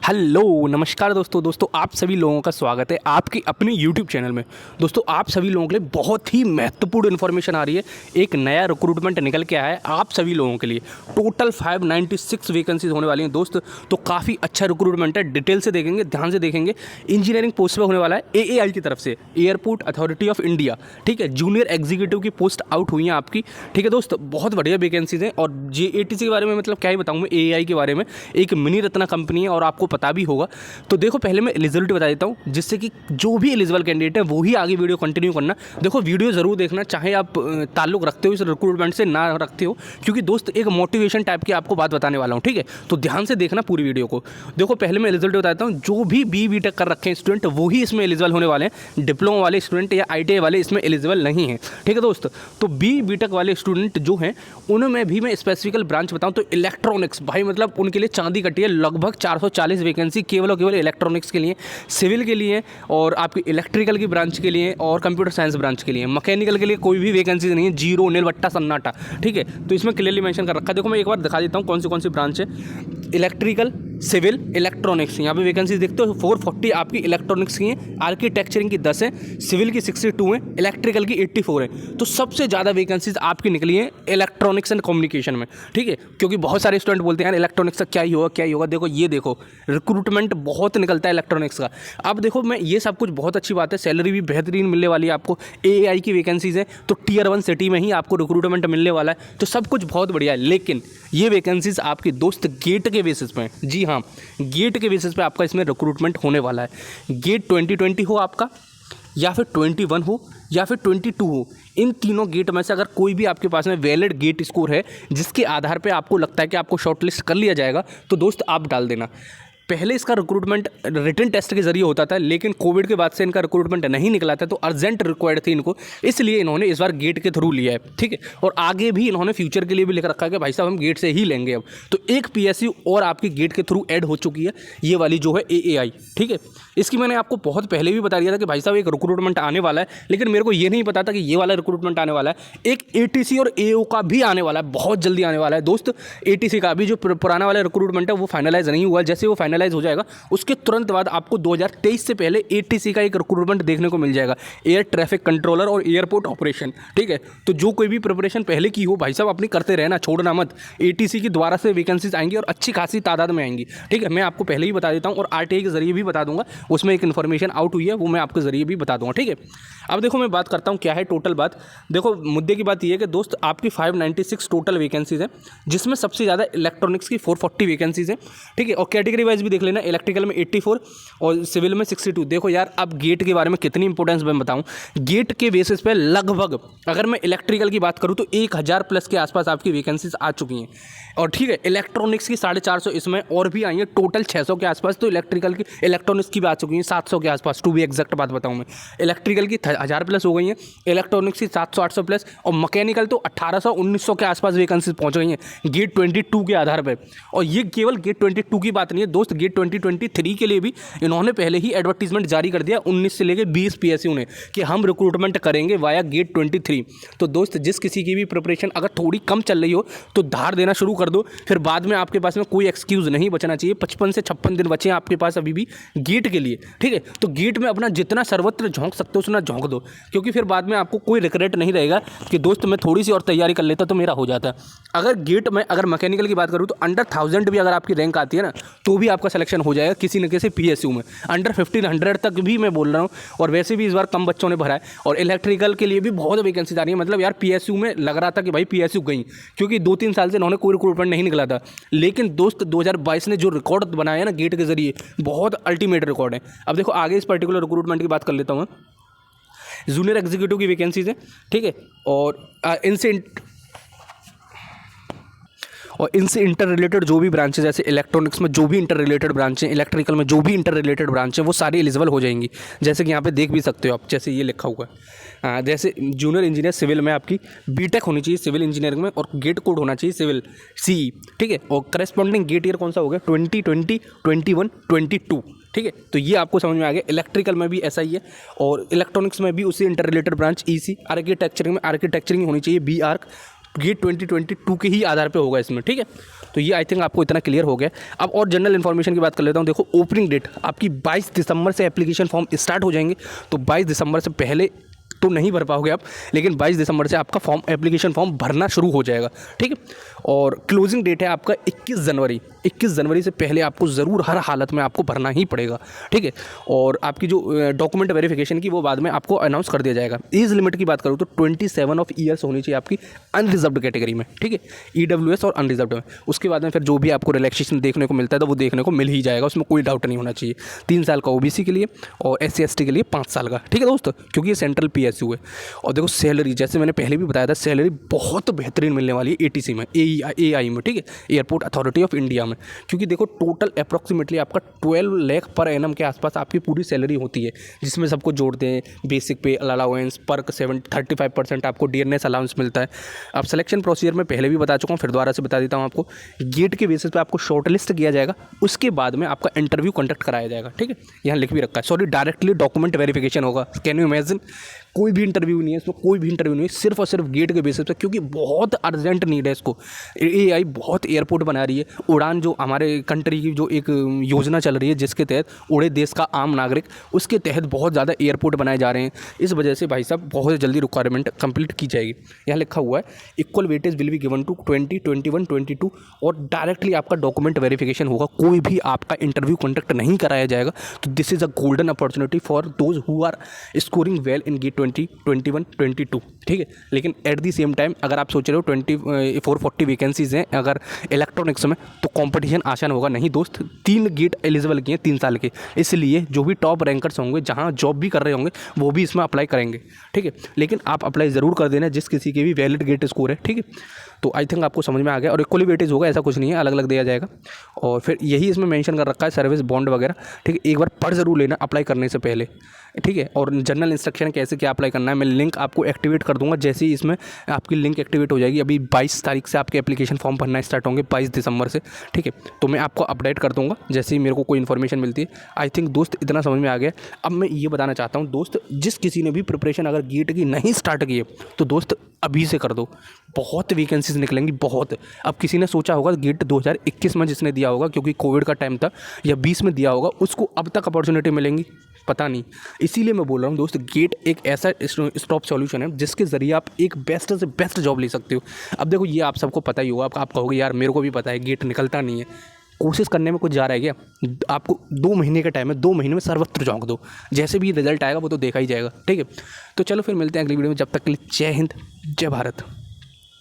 Hello नमस्कार दोस्तों आप सभी लोगों का स्वागत है आपकी अपने यूट्यूब चैनल में। दोस्तों आप सभी लोगों के लिए बहुत ही महत्वपूर्ण इन्फॉर्मेशन आ रही है। एक नया रिक्रूटमेंट निकल के आया है आप सभी लोगों के लिए। टोटल 596 वैकेंसीज होने वाली हैं दोस्त। तो काफ़ी अच्छा रिक्रूटमेंट है, डिटेल से देखेंगे, ध्यान से देखेंगे। इंजीनियरिंग पोस्ट पर होने वाला है AAI की तरफ से, एयरपोर्ट अथॉरिटी ऑफ इंडिया। ठीक है, जूनियर एग्जीक्यूटिव की पोस्ट आउट हुई है आपकी। ठीक है दोस्त, बहुत बढ़िया वैकेंसीज हैं। और JATC के बारे में मतलब क्या ही बताऊँ मैं, AAI के बारे में एक मिनी रत्ना कंपनी है और आपको पता भी होगा। तो देखो पहले मैं एलिजिबिलिटी बता देता हूँ, जिससे कि जो भी एलिजिबल कैंडिडेट है वो ही आगे वीडियो कंटिन्यू करना। देखो वीडियो ज़रूर देखना, चाहे आप ताल्लुक रखते हो इस रिक्रूटमेंट से ना रखते हो, क्योंकि दोस्त एक मोटिवेशन टाइप की आपको बात बताने वाला हूँ। ठीक है, तो ध्यान से देखना पूरी वीडियो को। देखो पहले मैं एलिजिबिलिटी बताता हूँ, जो भी BTech कर रखे हैं स्टूडेंट वही इसमें एलिजिबल होने वाले हैं। डिप्लोमा वाले स्टूडेंट या ITI वाले इसमें एलिजिबल नहीं है। ठीक है दोस्त, तो BTech वाले स्टूडेंट जो हैं उनमें भी मैं स्पेसिफिकल ब्रांच बताऊँ तो इलेक्ट्रॉनिक्स, भाई मतलब उनके लिए चांदी कटी है। लगभग 440 वैकेंसी केवल और केवल इलेक्ट्रॉनिक्स के लिए, सिविल के लिए और आपकी इलेक्ट्रिकल की ब्रांच के लिए और कंप्यूटर साइंस ब्रांच के लिए। मैकेनिकल के लिए कोई भी वैकेंसी नहीं है, जीरो, नील बट्टा सन्नाटा। ठीक है, तो इसमें क्लियरली मेंशन कर रखा है। देखो मैं एक बार दिखा देता हूँ कौन सी ब्रांच है। इलेक्ट्रिकल, सिविल, इलेक्ट्रॉनिक्स, यहाँ पे वैकेंसी देखते हो 440 आपकी इलेक्ट्रॉनिक्स की हैं, आर्किटेक्चरिंग की 10 है, सिविल की 62 है, इलेक्ट्रिकल की 84 है। तो सबसे ज़्यादा वैकेंसीज आपकी निकली हैं इलेक्ट्रॉनिक्स एंड कम्युनिकेशन में। ठीक है, क्योंकि बहुत सारे स्टूडेंट बोलते हैं यार इलेक्ट्रॉनिक्स का क्या ही होगा। देखो ये देखो रिक्रूटमेंट बहुत निकलता है इलेक्ट्रॉनिक्स का। अब देखो मैं ये सब कुछ बहुत अच्छी बात है, सैलरी भी बेहतरीन मिलने वाली है आपको। AAI की वैकेंसीज है तो Tier 1 सिटी में ही आपको रिक्रूटमेंट मिलने वाला है, तो सब कुछ बहुत बढ़िया है। लेकिन ये वैकेंसीज आपकी दोस्त गेट के बेसिस पे, जी हाँ, गेट के बेसिस पे आपका इसमें रिक्रूटमेंट होने वाला है। गेट 2020 हो आपका, या फिर 21 हो, या फिर 22 हो। इन तीनों गेट में से अगर कोई भी आपके पास में वैलिड गेट स्कोर है जिसके आधार पे आपको लगता है कि आपको शॉर्टलिस्ट कर लिया जाएगा, तो दोस्त आप डाल देना। पहले इसका रिक्रूटमेंट रिटन टेस्ट के जरिए होता था, लेकिन कोविड के बाद से इनका रिक्रूटमेंट नहीं निकला था, तो अर्जेंट रिक्वायर्ड थी इनको, इसलिए इन्होंने इस बार गेट के थ्रू लिया है। ठीक है, और आगे भी इन्होंने फ्यूचर के लिए भी लिख रखा है कि भाई साहब हम गेट से ही लेंगे अब। तो एक PSU और आपकी गेट के थ्रू ऐड हो चुकी है, ये वाली जो है AAI। ठीक है, इसकी मैंने आपको बहुत पहले भी बता दिया था कि भाई साहब एक रिक्रूटमेंट आने वाला है, लेकिन मेरे को ये नहीं पता था कि ये वाला रिक्रूटमेंट आने वाला है। एक ATC और AO का भी आने वाला है, बहुत जल्दी आने वाला है दोस्त। ATC का भी जो पुराना वाला रिक्रूटमेंट है वो फाइनलाइज नहीं हुआ, जैसे वो फाइनलाइज हो जाएगा उसके तुरंत बाद आपको 2023 से पहले ATC का एक रिक्रूटमेंट देखने को मिल जाएगा, एयर ट्रैफिक कंट्रोलर और एयरपोर्ट ऑपरेशन। ठीक है, तो जो कोई भी प्रिपरेशन पहले की हो भाई साहब अपनी करते रहना, छोड़ना मत। ATC की द्वारा से वैकेंसीज आएंगी और अच्छी खासी तादाद में आएंगी। ठीक है, मैं आपको पहले ही बता देता हूँ और RTI के जरिए भी बता दूंगा, उसमें एक इन्फॉर्मेशन आउट हुई है वो मैं आपके जरिए भी बता दूंगा। ठीक है, अब देखो मैं बात करता हूँ क्या है टोटल बात। देखो मुद्दे की बात ये है कि दोस्त आपकी 596 टोटल वैकेंसीज हैं, जिसमें सबसे ज़्यादा इलेक्ट्रॉनिक्स की 440 वैकेंसीज हैं। ठीक है, और कैटेगरी वाइज भी देख लेना, इलेक्ट्रिकल में 84 और सिविल में 62। देखो यार अब गेट के बारे में कितनी इंपॉर्टेंस मैं बताऊं। गेट के बेसिस पे लगभग अगर मैं इलेक्ट्रिकल की बात करूं तो 1000 प्लस के आसपास आपकी वैकेंसीज आ चुकी हैं। और ठीक है, इलेक्ट्रॉनिक्स की 450 इसमें और भी आई है, टोटल 600 के आसपास। तो इलेक्ट्रॉनिक्स की भी आ चुकी हैं 700 के आसपास, टू बी एग्जैक्ट बात बताऊं मैं। इलेक्ट्रिकल की 1000 प्लस हो गई हैं, इलेक्ट्रॉनिक्स की 700-800 प्लस, और मैकेनिकल तो 1800-1900 के आसपास वैकेंसीज पहुंच गई हैं गेट 22 के आधार पर। और ये केवल गेट 22 की बात नहीं है दोस्त, गेट 2023 के लिए भी इन्होंने पहले ही एडवर्टीजमेंट जारी कर दिया 19 से लेकर 20 PSU ने कि हम रिक्रूटमेंट करेंगे वाया गेट 23। तो दोस्त जिस किसी की भी प्रिपरेशन अगर थोड़ी कम चल रही हो तो धार देना शुरू कर दो, फिर बाद में आपके पास में कोई एक्सक्यूज़ नहीं बचना चाहिए। 55 से 56 दिन बचे हैं आपके पास अभी भी गेट के लिए। ठीक है, तो गेट में अपना जितना सर्वत्र झोंक सकते हो उतना झोंक दो, क्योंकि फिर बाद में आपको कोई रिग्रेट नहीं रहेगा कि दोस्त मैं थोड़ी सी और तैयारी कर लेता तो मेरा हो जाता। अगर गेट में अगर मैकेनिकल की बात करूँ तो अंडर 1000 भी अगर आपकी रैंक आती है ना तो भी आपका सिलेक्शन हो जाएगा किसी न किसी PSU में। अंडर 1500 तक भी मैं बोल रहा हूँ, और वैसे भी इस बार कम बच्चों ने भरा है। और इलेक्ट्रिकल के लिए भी बहुत वैकेंसी आ रही है, मतलब यार PSU में लग रहा था कि भाई PSU गई, क्योंकि 2-3 साल से इन्होंने कोई रिक्रूटमेंट नहीं निकला था। लेकिन दोस्त 2022 ने जो रिकॉर्ड बनाया है ना गेट के जरिए, बहुत अल्टीमेट रिकॉर्ड है। अब देखो आगे इस पर्टिकुलर रिक्रूटमेंट की बात कर लेता हूँ। जूनियर एग्जीक्यूटिव की वैकेंसीज है, ठीक है, और इनसे इंटर रिलेटेड जो भी ब्रांचेस, जैसे इलेक्ट्रॉनिक्स में जो भी इंटर रिलेटेड ब्रांच हैं, इलेक्ट्रिकल में जो भी इंटर रिलेटेड ब्रांच हैं, वो सारी एलिजिबल हो जाएंगी। जैसे कि यहाँ पे देख भी सकते हो आप, जैसे ये लिखा हुआ है, जैसे जूनियर इंजीनियर सिविल में आपकी BTech होनी चाहिए सिविल इंजीनियरिंग में, और गेट कोड होना चाहिए सिविल CE। ठीक है, और करस्पॉन्डिंग गेट ईयर कौन सा हो गया 2020, 21, 22। ठीक है, तो ये आपको समझ में आ गया। इलेक्ट्रिकल में भी ऐसा ही है, और इलेक्ट्रॉनिक्स में भी उसी इंटर रिलेटेड ब्रांच EC। आर्किटेक्चरिंग में आर्किटेक्चरिंग होनी चाहिए BArch। गेट 2022 के ही आधार पे होगा इसमें, ठीक है। तो ये आई थिंक आपको इतना क्लियर हो गया। अब और जनरल इन्फॉर्मेशन की बात कर लेता हूँ। देखो ओपनिंग डेट आपकी 22 दिसंबर से एप्लीकेशन फॉर्म स्टार्ट हो जाएंगे, तो 22 दिसंबर से पहले तो नहीं भर पाओगे आप, लेकिन 22 दिसंबर से आपका एप्लीकेशन फॉर्म भरना शुरू हो जाएगा, ठीक है। और क्लोजिंग डेट है आपका 21 जनवरी। 21 जनवरी से पहले आपको ज़रूर हर हालत में आपको भरना ही पड़ेगा, ठीक है। और आपकी जो डॉक्यूमेंट वेरिफिकेशन की वो बाद में आपको अनाउंस कर दिया जाएगा। एज लिमिट की बात करूँ तो 27 ऑफ ईयर्स होनी चाहिए आपकी अनरिजर्व्ड कैटेगरी में, ठीक है, EWS और अनरिजर्व्ड में। उसके बाद में फिर जो भी आपको रिलैक्सेशन देखने को मिलता है तो वो देखने को मिल ही जाएगा, उसमें कोई डाउट नहीं होना चाहिए। 3 साल का OBC के लिए और SC ST के लिए 5 साल का, ठीक है दोस्तों, क्योंकि ये सेंट्रल PSU है। और देखो सैलरी, जैसे मैंने पहले भी बताया था, सैलरी बहुत बेहतरीन मिलने वाली है ATC में, AI में, ठीक है, एयरपोर्ट अथॉरिटी ऑफ इंडिया में। क्योंकि देखो टोटल अप्रॉक्सीमेटली आपका 12 लाख पर एनम के आसपास आपकी पूरी सैलरी होती है, जिसमें सबको जोड़ते हैं बेसिक पे, अलाउंस, पर्क 35% आपको DNS अलाउंस मिलता है। अब सिलेक्शन प्रोसीजर में पहले भी बता चुका हूँ, फिर दोबारा से बता देता हूँ आपको। गेट के बेसिस पे आपको शॉर्टलिस्ट किया जाएगा, उसके बाद में आपका इंटरव्यू कंडक्ट कराया जाएगा, ठीक है। यहाँ लिख भी रखा है, सॉरी, डायरेक्टली डॉक्यूमेंट वेरिफिकेशन होगा। कैन यू इमेजिन, कोई भी इंटरव्यू नहीं है इसमें, कोई भी इंटरव्यू नहीं है, सिर्फ और सिर्फ गेट के बेसिस पे, क्योंकि बहुत अर्जेंट नीड है इसको। AI बहुत एयरपोर्ट बना रही है। उड़ान जो हमारे कंट्री की जो एक योजना चल रही है, जिसके तहत उड़े देश का आम नागरिक, उसके तहत बहुत ज़्यादा एयरपोर्ट बनाए जा रहे हैं। इस वजह से भाई साहब बहुत जल्दी रिक्वायरमेंट कंप्लीट की जाएगी। यहाँ लिखा हुआ है equal weightage will be given to 20, 21, 22 और डायरेक्टली आपका डॉक्यूमेंट वेरिफिकेशन होगा। कोई भी आपका इंटरव्यू कंडक्ट नहीं कराया जाएगा। तो this is a golden opportunity for those who are scoring well in GATE 20, 21, 22, ठीक है। लेकिन एट दी सेम टाइम अगर आप सोच रहे हो 440 वैकेंसीज़ हैं अगर इलेक्ट्रॉनिक्स में, तो कंपटीशन आसान होगा नहीं दोस्त। 3 गेट एलिजिबल किए हैं 3 साल के, इसलिए जो भी टॉप रैंकर्स होंगे, जहां जॉब भी कर रहे होंगे, वो भी इसमें अप्लाई करेंगे, ठीक है। लेकिन आप अप्लाई ज़रूर कर देना जिस किसी के भी वैलिड गेट स्कोर है, ठीक है। तो आई थिंक आपको समझ में आ गया। और इक्वली वेटेज होगा, ऐसा कुछ नहीं है, अलग अलग दिया जाएगा। और फिर यही इसमें मेंशन कर रखा है सर्विस बॉन्ड वगैरह, ठीक है। एक बार पढ़ ज़रूर लेना अप्लाई करने से पहले, ठीक है। और जनरल इंस्ट्रक्शन कैसे क्या अप्लाई करना है, मैं लिंक आपको एक्टिवेट कर दूंगा जैसे ही इसमें आपकी लिंक एक्टिवेट हो जाएगी। अभी 22 तारीख से आपके एप्लीकेशन फॉर्म भरना स्टार्ट होंगे, 22 दिसंबर से, ठीक है। तो मैं आपको अपडेट कर दूंगा जैसे ही मेरे को कोई इन्फॉर्मेशन मिलती है। आई थिंक दोस्त इतना समझ में आ गया। अब मैं ये बताना चाहता हूँ दोस्त, जिस किसी ने भी प्रिपरेशन अगर गेट की नहीं स्टार्ट की है, तो दोस्त अभी से कर दो। बहुत वैकेंसीज निकलेंगी, बहुत। अब किसी ने सोचा होगा गेट 2021 में जिसने दिया होगा, क्योंकि कोविड का टाइम था, या 20 में दिया होगा, उसको अब तक अपॉर्चुनिटी मिलेंगी पता नहीं। इसीलिए मैं बोल रहा हूँ दोस्त, गेट एक ऐसा स्टॉप सॉल्यूशन है जिसके ज़रिए आप एक बेस्ट से बेस्ट जॉब ले सकते हो। अब देखो ये आप सबको पता ही होगा, आप कहोगे यार मेरे को भी पता है गेट निकलता नहीं है, कोशिश करने में कुछ जा रहा है क्या? आपको 2 महीने का टाइम है, 2 महीने में सर्वत्र झोंक दो, जैसे भी रिजल्ट आएगा वो तो देखा ही जाएगा, ठीक है। तो चलो फिर मिलते हैं अगली वीडियो में, जब तक के लिए जय हिंद, जय भारत।